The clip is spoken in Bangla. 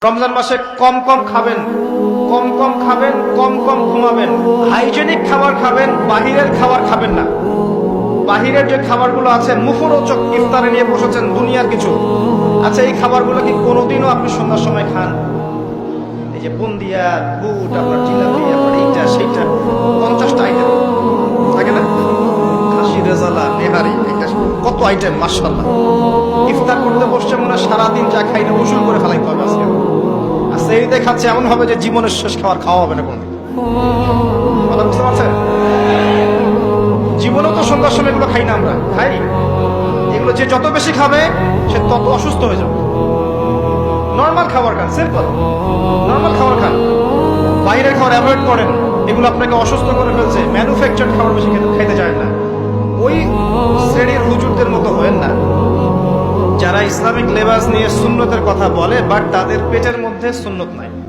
রমজান মাসে কম কম খাবেন, কম কম খাবেন, কম কম ঘুমাবেন, হাইজেনিক খাবার খাবেন, বাহিরের খাবার খাবেন না। বাহিরের যে খাবারগুলো আছে মুখরোচক, ইফতারে নিয়ে বসেছেন দুনিয়ার কিছু, আচ্ছা এই খাবারগুলো কি কোনোদিনও আপনি সন্ধ্যার সময় খান? এই যে বুন্দিয়া, বুট, আপনার জিলাপি, আপনার এইটা সেইটা, 50টা আইটেম থাকে না, খাসি রেজালা, নেহারি, এটা কত আইটেম, মাশাআল্লাহ। ইফতার করতে বসছে মনে হয় সারাদিন যা খাইলে গোসল করে ফেলাইতে হবে আজকে। আর সেই দেখাচ্ছে এমন হবে যে জীবনের শেষ খাওয়া হবে না কোনো। কথা বুঝতে পারছেন? জীবনেও তো সন্ধ্যার সময় এগুলো খাই না, আমরা খাই এগুলো। যে যত বেশি খাবে সে তত অসুস্থ হয়ে যাবে। নর্মাল খাবার খান, সিম্পল নর্মাল খাবার খান, বাইরের খাবার অ্যাভয়েড করেন, এগুলো আপনাকে অসুস্থ করে ফেলছে। ম্যানুফ্যাকচার খাবার বেশি খাইতে চায় না। ওই শ্রেণীর হুজুরদের মতো হয়েন না যারা ইসলামিক লেবাস নিয়ে সুন্নতের কথা বলে, বাট তাদের পেটের মধ্যে সুন্নত নাই।